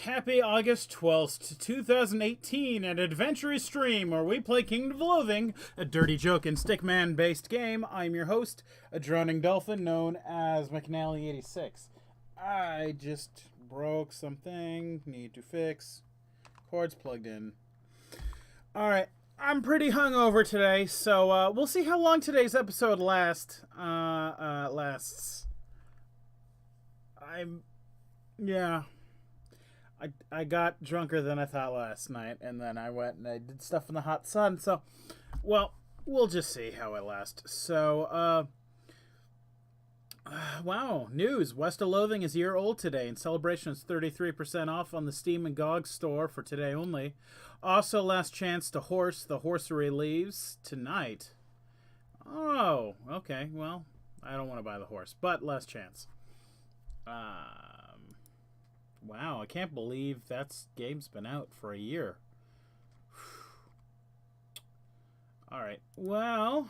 Happy August 12th, 2018, an adventurous stream where we play Kingdom of Loathing, a dirty joke and stickman-based game. I'm your host, a drowning dolphin known as McNally 86. I just broke something, need to fix. Cord's plugged in. Alright, I'm pretty hungover today, so we'll see how long today's episode lasts. I got drunker than I thought last night, and then I went and I did stuff in the hot sun, so, well, we'll just see how it lasts. So, wow, news. West of Loathing is a year old today, and celebration is 33% off on the Steam and GOG store for today only. Also, last chance to horse. The horsery leaves tonight. Oh, okay, well, I don't want to buy the horse, but last chance. Wow, I can't believe that game's been out for a year. Alright, well...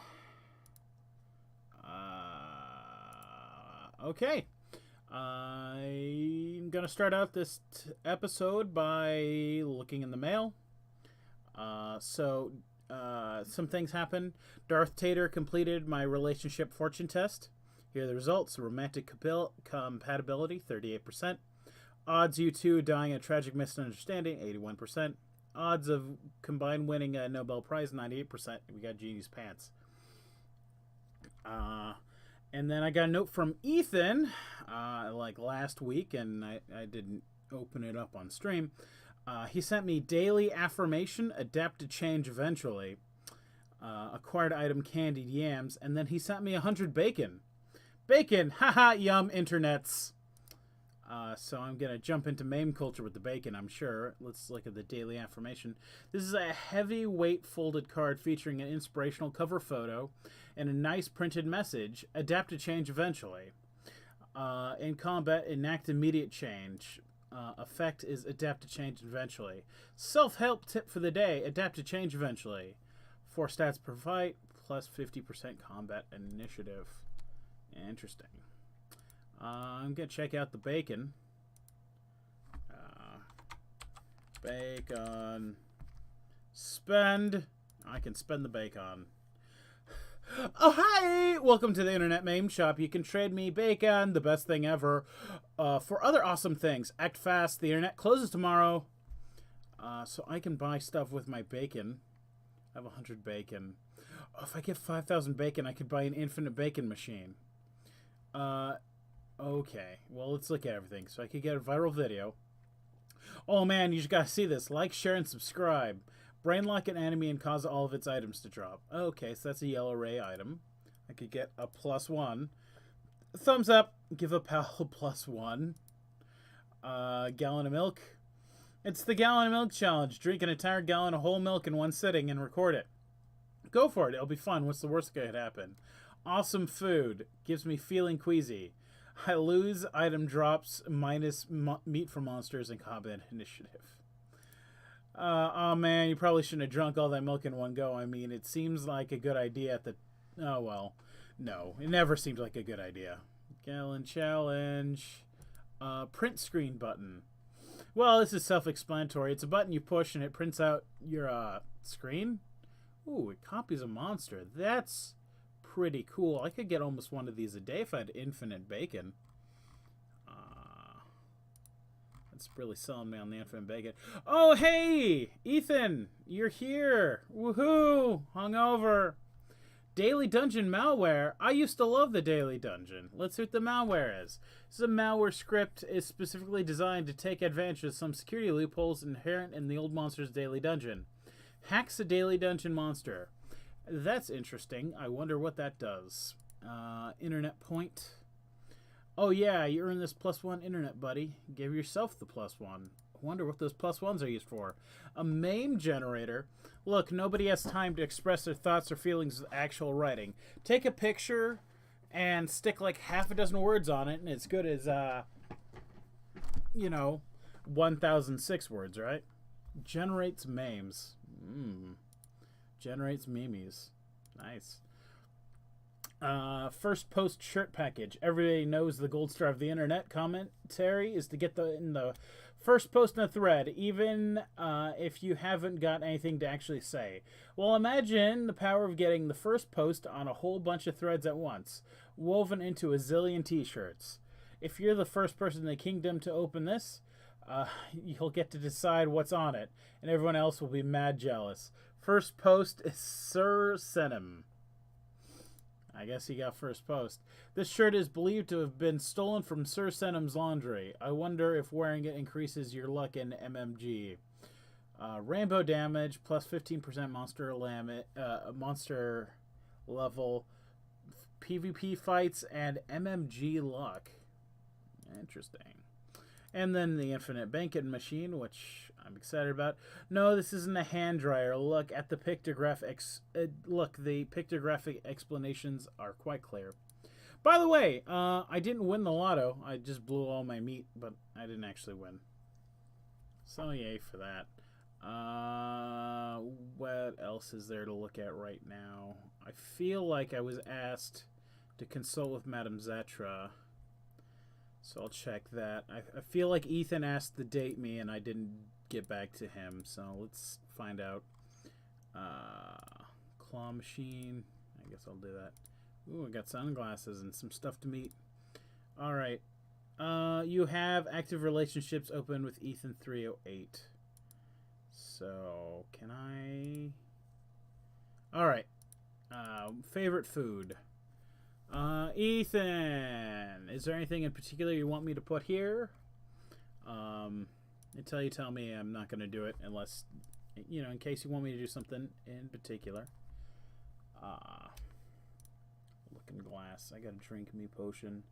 okay. I'm gonna start out this episode by looking in the mail. Some things happened. Darth Tater completed my relationship fortune test. Here are the results. Romantic compatibility, 38%. Odds you two dying a tragic misunderstanding, 81%. Odds of combined winning a Nobel Prize, 98%. We got Genie's pants. And then I got a note from Ethan, like last week, and I didn't open it up on stream. He sent me daily affirmation, adapt to change eventually. Acquired item candied yams, and then he sent me 100 bacon. Bacon! Haha, yum, internets. So I'm going to jump into meme culture with the bacon, I'm sure. Let's look at the daily affirmation. This is a heavyweight folded card featuring an inspirational cover photo and a nice printed message. Adapt to change eventually. In combat, enact immediate change. Effect is adapt to change eventually. Self-help tip for the day. Adapt to change eventually. 4 stats per fight, plus 50% combat initiative. Interesting. I'm going to check out the bacon. Bacon. Spend. I can spend the bacon. Oh, hi! Welcome to the Internet Meme Shop. You can trade me bacon, the best thing ever, for other awesome things. Act fast. The Internet closes tomorrow. So I can buy stuff with my bacon. I have 100 bacon. Oh, if I get 5,000 bacon, I could buy an infinite bacon machine. Okay, well, let's look at everything. So I could get a viral video. Oh, man, you just gotta see this. Like, share, and subscribe. Brainlock an enemy and cause all of its items to drop. Okay, so that's a yellow ray item. I could get a +1. Thumbs up. Give a pal +1. Gallon of milk. It's the gallon of milk challenge. Drink an entire gallon of whole milk in one sitting and record it. Go for it. It'll be fun. What's the worst that could happen? Awesome food. Gives me feeling queasy. I lose item drops minus meat for monsters and combat initiative. Oh man, you probably shouldn't have drunk all that milk in one go. I mean, it seems like a good idea at the... Oh well. No, it never seemed like a good idea. Gallon challenge. Print screen button. Well, this is self-explanatory. It's a button you push and it prints out your screen. Ooh, it copies a monster. That's... pretty cool. I could get almost one of these a day if I had infinite bacon. That's really selling me on the infinite bacon. Oh, hey! Ethan! You're here! Woohoo! Hungover! Daily Dungeon malware. I used to love the Daily Dungeon. Let's see what the malware is. This is a malware script. Is specifically designed to take advantage of some security loopholes inherent in the old monster's Daily Dungeon. Hacks a Daily Dungeon monster. That's interesting. I wonder what that does. Internet point. Oh yeah, you earn this +1 internet, buddy. Give yourself the +1. I wonder what those +1s are used for. A meme generator. Look, nobody has time to express their thoughts or feelings with actual writing. Take a picture and stick like half a dozen words on it, and it's good as, 1,006 words, right? Generates memes. Generates memes. Nice. First post shirt package. Everybody knows the gold star of the internet commentary is to get in the first post in a thread, even if you haven't got anything to actually say. Well, imagine the power of getting the first post on a whole bunch of threads at once, woven into a zillion t-shirts. If you're the first person in the kingdom to open this, you'll get to decide what's on it, and everyone else will be mad jealous. First post is Sir Senem. I guess he got first post. This shirt is believed to have been stolen from Sir Senem's laundry. I wonder if wearing it increases your luck in MMG. Rainbow damage, plus 15% monster level, PvP fights, and MMG luck. Interesting. And then the infinite banking machine, which I'm excited about. No, this isn't a hand dryer. Look at the pictographic. The pictographic explanations are quite clear. By the way, I didn't win the lotto. I just blew all my meat, but I didn't actually win. So yay for that. What else is there to look at right now? I feel like I was asked to consult with Madame Zatra. So I'll check that. I feel like Ethan asked to date me and I didn't get back to him. So let's find out. Claw machine. I guess I'll do that. Ooh, I got sunglasses and some stuff to meet. Alright. You have active relationships open with Ethan 308. So, can I... Alright. Favorite food. Ethan, is there anything in particular you want me to put here? Until you tell me, I'm not going to do it unless, you know, in case you want me to do something in particular. Looking glass. I got to drink me potion.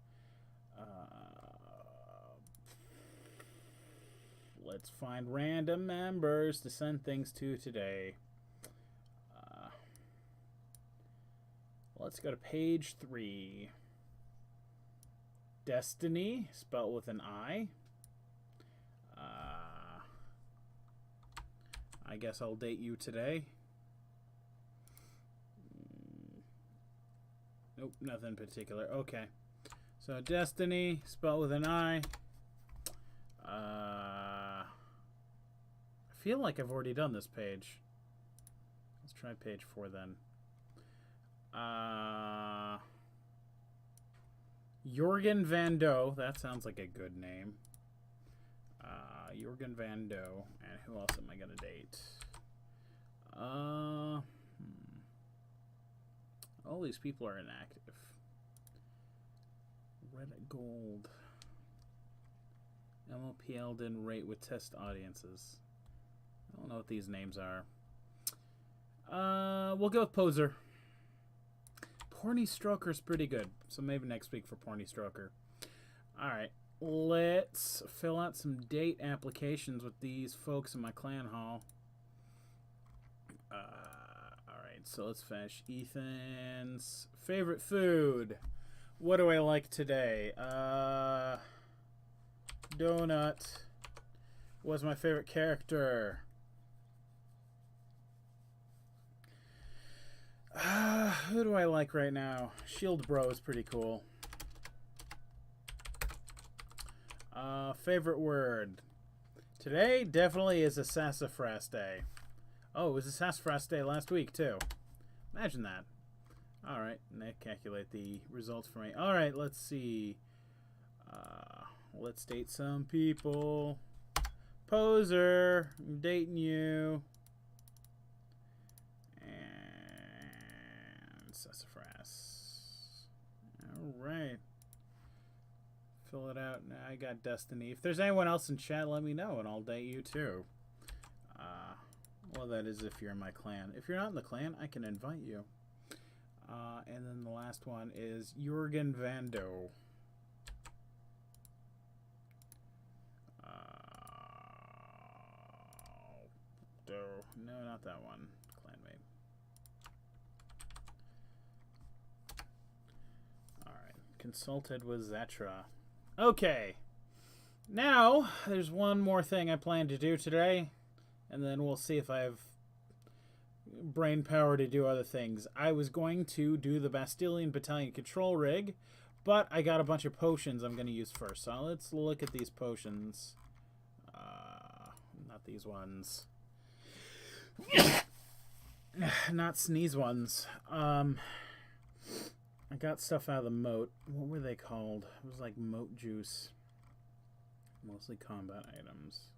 Let's find random members to send things to today. Let's go to page 3. Destiny, spelled with an I. I guess I'll date you today. Nope, nothing particular. Okay. So Destiny, spelled with an I. I feel like I've already done this page. Let's try page 4 then. Jorgen Van Doe. That sounds like a good name. Jorgen Van Doe. And who else am I going to date? All these people are inactive. Red Gold. MLPL didn't rate with test audiences. I don't know what these names are. We'll go with Poser. Porny Stroker's pretty good, so maybe next week for Porny Stroker. Alright, let's fill out some date applications with these folks in my clan hall. Alright, so let's finish. Ethan's favorite food. What do I like today? Donut. What's my favorite character? Who do I like right now? Shield Bro is pretty cool. Favorite word. Today definitely is a sassafras day. Oh, it was a sassafras day last week too. Imagine that. Alright, calculate the results for me. Alright, let's see. Let's date some people. Poser, I'm dating you. Sassafras. Alright. Fill it out. Now I got Destiny. If there's anyone else in chat, let me know and I'll date you too. Well, that is if you're in my clan. If you're not in the clan, I can invite you. And then the last one is Jorgen Van Doe. No, not that one. Clanmate. Alright. Consulted with Zatra. Okay. Now, there's one more thing I plan to do today. And then we'll see if I've brain power to do other things. I was going to do the Bastilian Battalion control rig, but I got a bunch of potions I'm going to use first. So let's look at these potions. Not these ones. Not sneeze ones. I got stuff out of the moat. What were they called? It was like moat juice. Mostly combat items.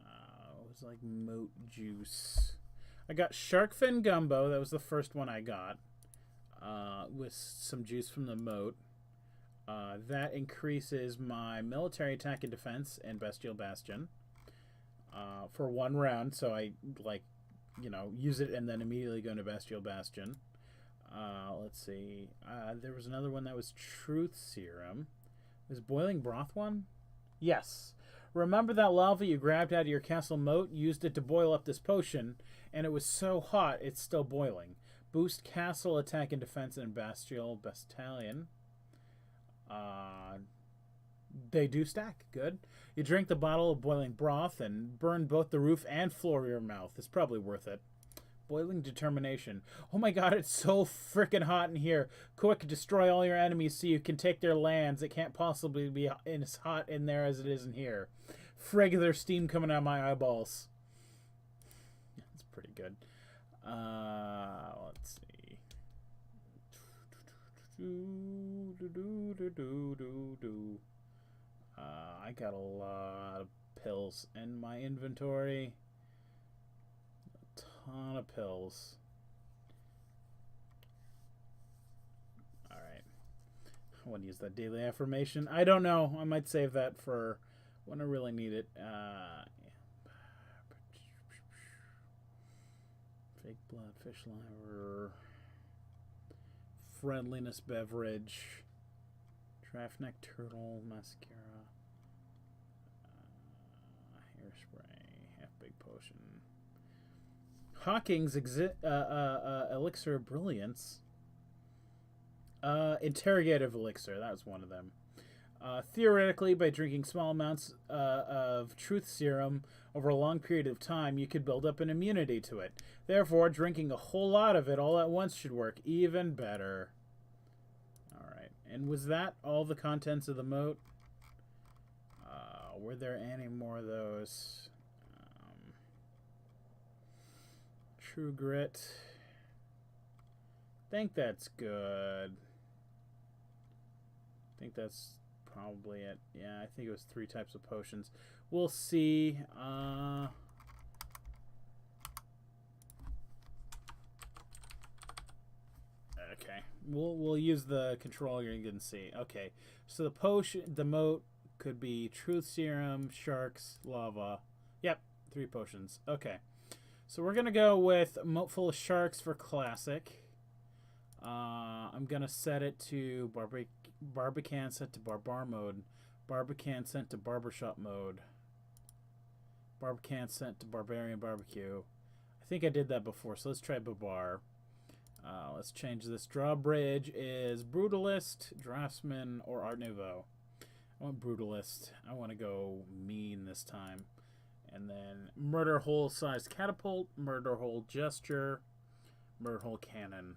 It was like moat juice. I got shark fin gumbo. That was the first one I got. With some juice from the moat. That increases my military attack and defense and bestial bastion. For 1 round, so I use it and then immediately go into bestial bastion. Let's see. There was another one that was truth serum. Was boiling broth one? Yes. Remember that lava you grabbed out of your castle moat? Used it to boil up this potion, and it was so hot it's still boiling. Boost castle attack and defense and bestial battalion. They do stack. Good. You drink the bottle of boiling broth and burn both the roof and floor of your mouth. It's probably worth it. Boiling determination. Oh my god, it's so freaking hot in here. Quick, destroy all your enemies so you can take their lands. It can't possibly be as hot in there as it is in here. Frig, there's steam coming out of my eyeballs. That's pretty good. Let's see. I got a lot of pills in my inventory. A ton of pills. Alright. I want to use that daily affirmation. I don't know. I might save that for when I really need it. Fake blood, fish liver. Friendliness beverage. Draft neck turtle, mascara. Hairspray. Half big potion. Hawking's elixir of brilliance. Interrogative elixir. That was one of them. Theoretically, by drinking small amounts of truth serum over a long period of time, you could build up an immunity to it. Therefore, drinking a whole lot of it all at once should work even better. Alright. And was that all the contents of the moat? Were there any more of those? True grit. Think that's good. Think that's probably it. Yeah, I think it was 3 types of potions. We'll see. Okay, we'll use the controller and see. Okay, so the potion, the moat could be truth serum, sharks, lava. Yep, 3 potions. Okay, so we're gonna go with moat full of sharks for classic. I'm gonna set it to Barbican set to Barbar mode. Barbican sent to Barbershop mode. Barbican sent to Barbarian Barbecue. I think I did that before, so let's try Babar. Let's change this. Drawbridge is Brutalist, Draftsman, or Art Nouveau. I want Brutalist. I want to go mean this time. And then Murder Hole Sized Catapult, Murder Hole Gesture, Murder Hole Cannon.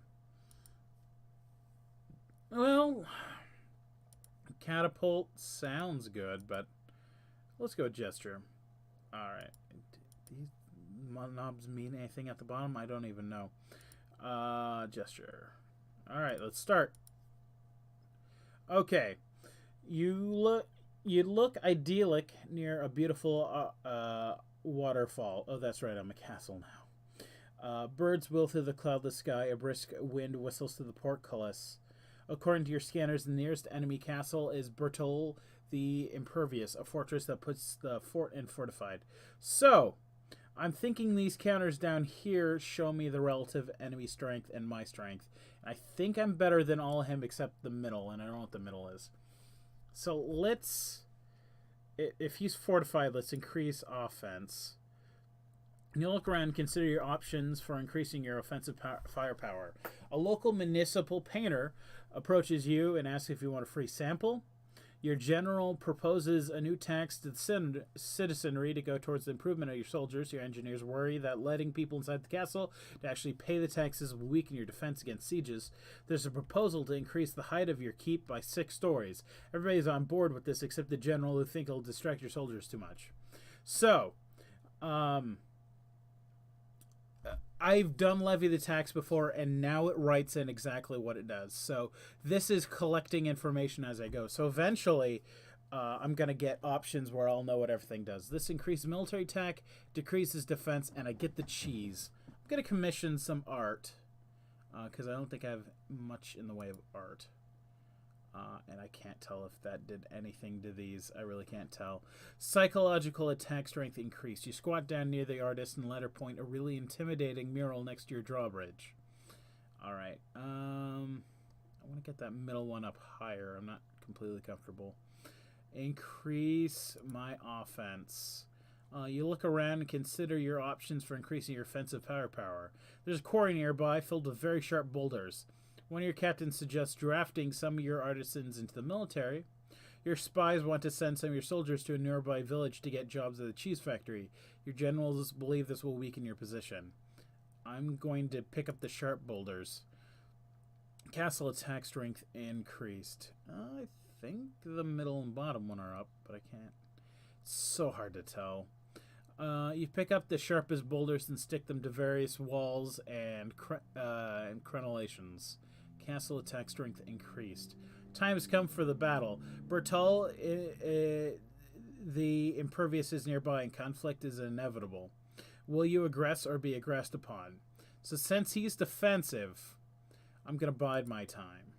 Well, Catapult sounds good, but let's go Gesture. Alright. These knobs mean anything at the bottom? I don't even know. Gesture. Alright, let's start. Okay. You look idyllic near a beautiful waterfall. Oh, that's right, I'm a castle now. Birds wheel through the cloudless sky. A brisk wind whistles through the portcullis. According to your scanners, the nearest enemy castle is Bertol the Impervious, a fortress that puts the fort in fortified. So, I'm thinking these counters down here show me the relative enemy strength and my strength. I think I'm better than all of him except the middle, and I don't know what the middle is. So let's, if he's fortified, let's increase offense. You look around and consider your options for increasing your offensive firepower. A local municipal painter approaches you and asks if you want a free sample. Your general proposes a new tax to the citizenry to go towards the improvement of your soldiers. Your engineers worry that letting people inside the castle to actually pay the taxes will weaken your defense against sieges. There's a proposal to increase the height of your keep by 6 stories. Everybody's on board with this except the general, who think it'll distract your soldiers too much. So, I've done levy the tax before, and now it writes in exactly what it does. So this is collecting information as I go. So eventually, I'm going to get options where I'll know what everything does. This increases military tech, decreases defense, and I get the cheese. I'm going to commission some art, because I don't think I have much in the way of art. And I can't tell if that did anything to these. I really can't tell. Psychological attack strength increased. You squat down near the artist and let her point a really intimidating mural next to your drawbridge. Alright. I want to get that middle one up higher. I'm not completely comfortable. Increase my offense. You look around and consider your options for increasing your offensive power. There's a quarry nearby filled with very sharp boulders. One of your captains suggests drafting some of your artisans into the military. Your spies want to send some of your soldiers to a nearby village to get jobs at the cheese factory. Your generals believe this will weaken your position. I'm going to pick up the sharp boulders. Castle attack strength increased. I think the middle and bottom one are up, but I can't. It's so hard to tell. You pick up the sharpest boulders and stick them to various walls and crenellations. Castle attack strength increased. Time has come for the battle. Bertal, the impervious, is nearby and conflict is inevitable. Will you aggress or be aggressed upon? So since he's defensive, I'm going to bide my time.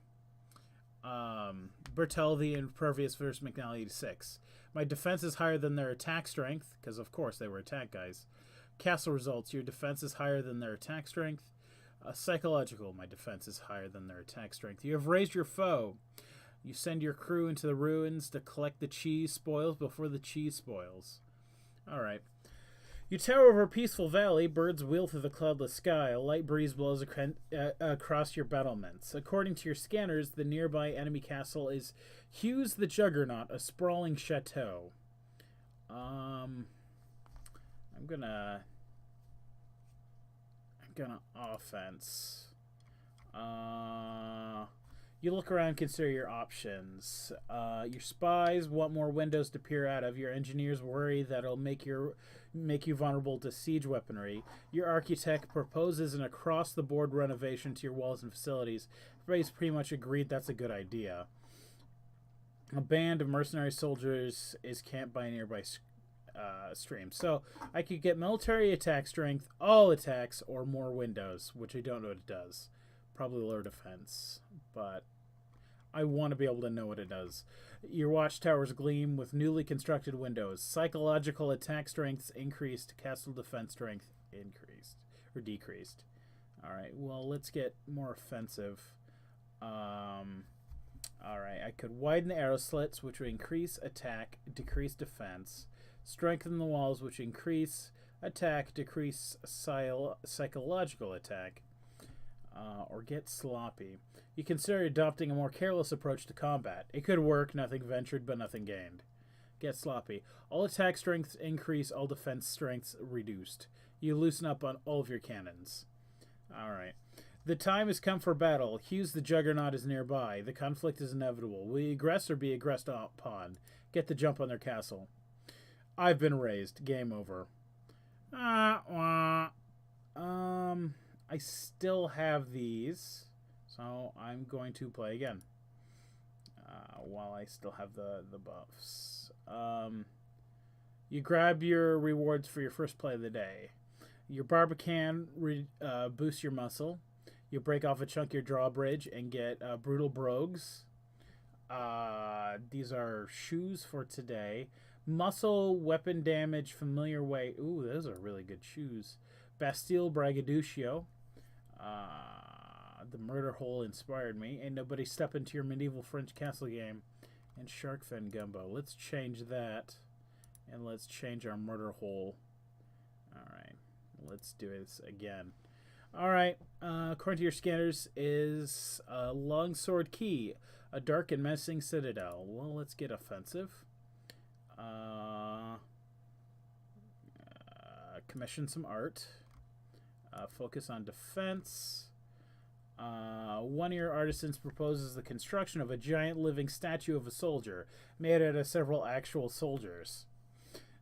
Bertal, the impervious versus McNally 86. My defense is higher than their attack strength, because of course they were attack guys. Castle results, your defense is higher than their attack strength. Psychological, my defense is higher than their attack strength. You have raised your foe. You send your crew into the ruins to collect the cheese spoils before the cheese spoils. Alright. You tower over a peaceful valley. Birds wheel through the cloudless sky. A light breeze blows across your battlements. According to your scanners, the nearby enemy castle is Hughes the Juggernaut, a sprawling chateau. I'm gonna offense. You look around, consider your options. Your spies want more windows to peer out of. Your engineers worry that it'll make you vulnerable to siege weaponry. Your architect proposes an across-the-board renovation to your walls and facilities. Everybody's pretty much agreed that's a good idea. A band of mercenary soldiers is camped by a nearby stream. So I could get military attack strength, all attacks, or more windows, which I don't know what it does. Probably lower defense, but I want to be able to know what it does. Your watchtowers gleam with newly constructed windows. Psychological attack strengths increased. Castle defense strength increased or decreased. All right. Well, let's get more offensive. All right. I could widen the arrow slits, which would increase attack, decrease defense. Strengthen the walls, which increase attack, decrease psychological attack. Or get sloppy. You consider adopting a more careless approach to combat. It could work, nothing ventured, but nothing gained. Get sloppy. All attack strengths increase, all defense strengths reduced. You loosen up on all of your cannons. Alright. The time has come for battle. Hughes the Juggernaut is nearby. The conflict is inevitable. Will you aggress or be aggressed upon? Get the jump on their castle. I've been raised. Game over. I still have these, so I'm going to play again while I still have the buffs. You grab your rewards for your first play of the day. Your Barbican boosts your muscle. You break off a chunk of your drawbridge and get Brutal Brogues. These are shoes for today. Muscle, weapon damage, familiar way. Ooh, those are really good shoes. Bastille Braggadocio. The murder hole inspired me. Ain't nobody step into your medieval French castle game. And shark fin gumbo. Let's change that. And let's change our murder hole. Alright. Let's do this again. Alright. According to your scanners is a longsword key. A dark and menacing citadel. Well, let's get offensive. Commission some art. Focus on defense. One of your artisans proposes the construction of a giant living statue of a soldier, made out of several actual soldiers.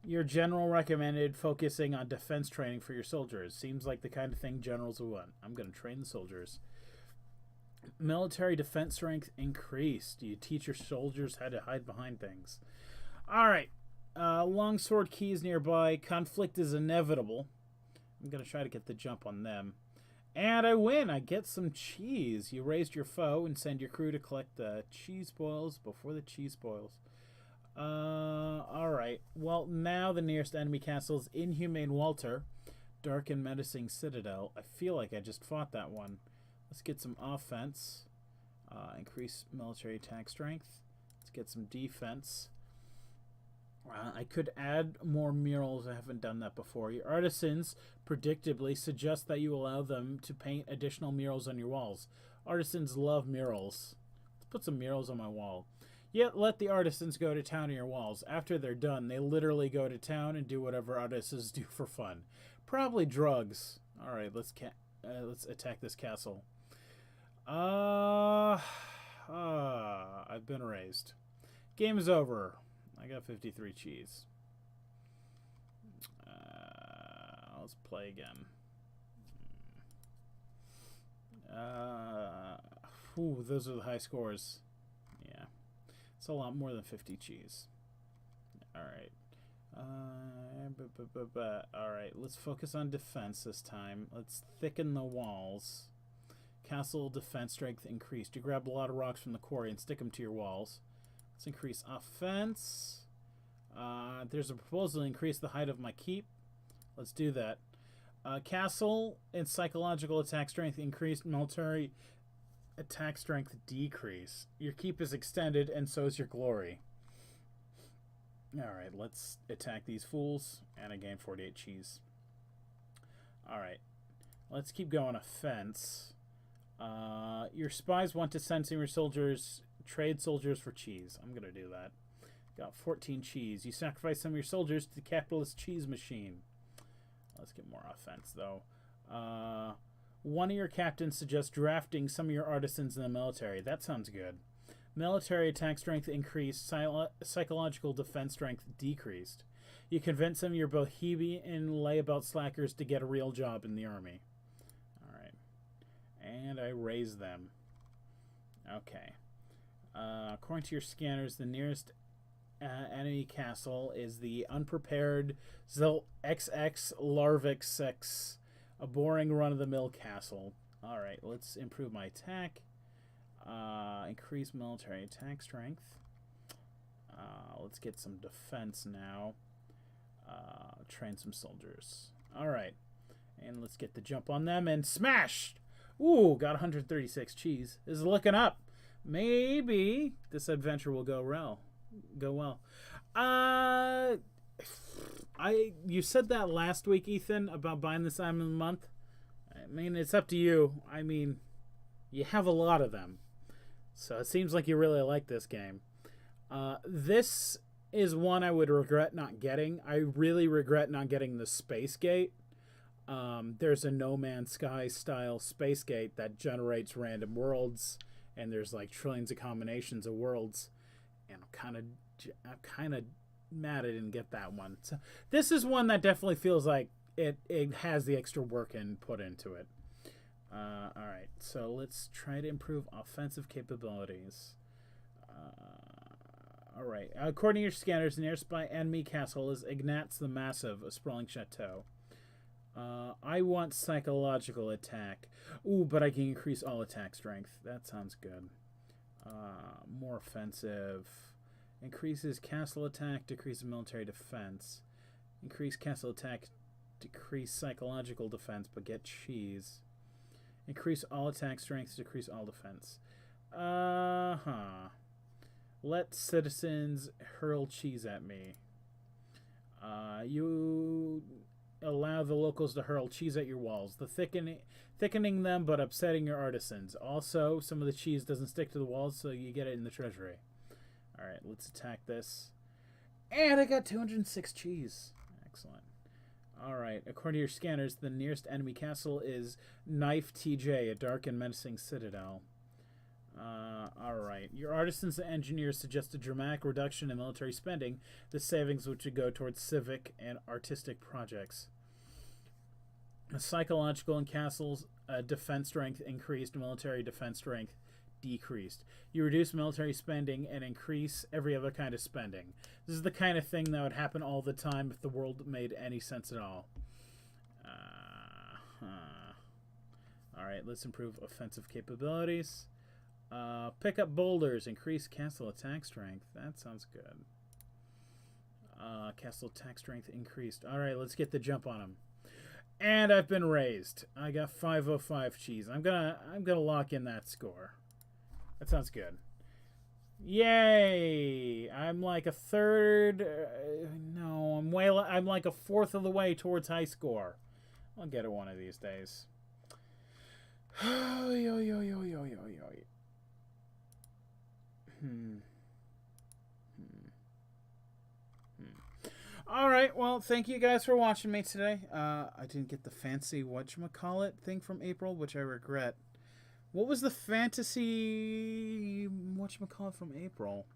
Your general recommended focusing on defense training for your soldiers. Seems like the kind of thing generals would want. I'm going to train the soldiers. Military defense strength increased. You teach your soldiers how to hide behind things. All right. Longsword keys nearby. Conflict is inevitable. I'm going to try to get the jump on them. And I win. I get some cheese. You raised your foe and send your crew to collect the cheese spoils before the cheese spoils. Alright. Well, now the nearest enemy castle is Inhumane Walter. Dark and Menacing Citadel. I feel like I just fought that one. Let's get some offense. Increase military attack strength. Let's get some defense. I could add more murals. I haven't done that before. Your artisans predictably suggest that you allow them to paint additional murals on your walls. Artisans love murals. Let's put some murals on my wall. Yet let the artisans go to town on your walls. After they're done, they literally go to town and do whatever artisans do for fun. Probably drugs. All right, let's attack this castle. I've been erased. Game is over. I got 53 cheese. Let's play again. Those are the high scores. Yeah. It's a lot more than 50 cheese. Alright. Alright, let's focus on defense this time. Let's thicken the walls. Castle defense strength increased. You grab a lot of rocks from the quarry and stick them to your walls. Let's increase offense. There's a proposal to increase the height of my keep. Let's do that. Castle and psychological attack strength increased. Military attack strength decrease. Your keep is extended, and so is your glory. Alright, let's attack these fools. And I gain 48 cheese. Alright. Let's keep going. Offense. Your spies want to send some of your soldiers... Trade soldiers for cheese. I'm going to do that. Got 14 cheese. You sacrifice some of your soldiers to the capitalist cheese machine. Let's get more offense, though. One of your captains suggests drafting some of your artisans in the military. That sounds good. Military attack strength increased. Psychological defense strength decreased. You convince some of your bohemian layabout slackers to get a real job in the army. Alright. And I raise them. Okay. According to your scanners, the nearest enemy castle is the unprepared Zil XX Larvix, a boring run-of-the-mill castle. Alright, let's improve my attack. Increase military attack strength. Let's get some defense now. Train some soldiers. Alright, and let's get the jump on them and smashed! Ooh, got 136 cheese. This is looking up. Maybe this adventure will go well. You said that last week, Ethan, about buying this item of the month. I mean, it's up to you. I mean, you have a lot of them, so it seems like you really like this game. This is one I would regret not getting. I really regret not getting the Space Gate. There's a No Man's Sky style Space Gate that generates random worlds. And there's like trillions of combinations of worlds, and I'm kind of mad I didn't get that one. So this is one that definitely feels like it has the extra work and put into it. All right, so let's try to improve offensive capabilities. All right, according to your scanners, the nearest by enemy castle is Ignatz the Massive, a sprawling chateau. I want psychological attack. Ooh, but I can increase all attack strength. That sounds good. More offensive. Increases castle attack, decreases military defense. Increase castle attack, decrease psychological defense, but get cheese. Increase all attack strength, decrease all defense. Let citizens hurl cheese at me. allow the locals to hurl cheese at your walls, thickening them but upsetting your artisans. Also, some of the cheese doesn't stick to the walls, so you get it in the treasury. Alright, let's attack this. And I got 206 cheese. Excellent. Alright, according to your scanners, the nearest enemy castle is Knife TJ, a dark and menacing citadel. Alright. Your artisans and engineers suggest a dramatic reduction in military spending, the savings which would go towards civic and artistic projects. Psychological and castles defense strength increased, military defense strength decreased. You reduce military spending and increase every other kind of spending. This is the kind of thing that would happen all the time if the world made any sense at all. Alright, let's improve offensive capabilities. Pick up boulders, increase castle attack strength. That sounds good. Castle attack strength increased. Alright, let's get the jump on him. And I've been raised. I got 505 cheese. I'm gonna lock in that score. That sounds good. Yay! I'm like a third. No, I'm like a fourth of the way towards high score. I'll get it one of these days. Alright, well, thank you guys for watching me today. I didn't get the fancy whatchamacallit thing from April, which I regret. What was the fantasy whatchamacallit from April?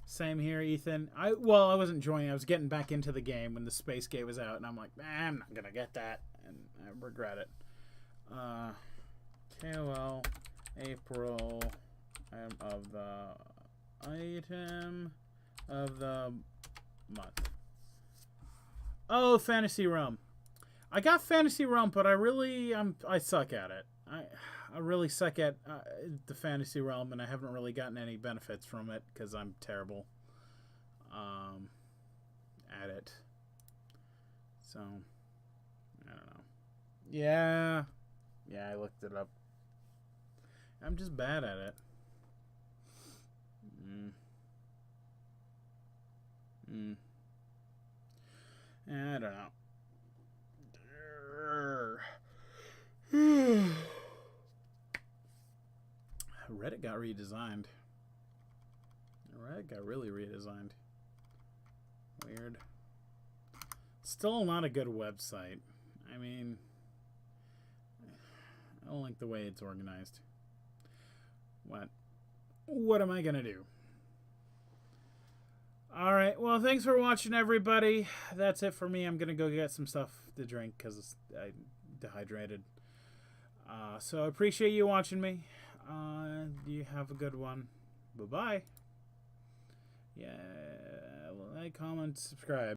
Same here, Ethan. I wasn't enjoying it. I was getting back into the game when the Space Gate was out, and I'm like, I'm not going to get that, and I regret it. KOL, April, of the item of the month. Oh, Fantasy Realm. I got Fantasy Realm, but I suck at it. I really suck at the Fantasy Realm, and I haven't really gotten any benefits from it because I'm terrible at it. So, I don't know. Yeah, I looked it up. I'm just bad at it. I don't know. Reddit got redesigned. Reddit got really redesigned. Weird. Still not a good website. I mean, I don't like the way it's organized. What am I gonna do? Alright, well, thanks for watching, everybody. That's it for me. I'm gonna go get some stuff to drink because I'm dehydrated. So I appreciate you watching me. You have a good one. Bye-bye. Yeah, like, comment, subscribe.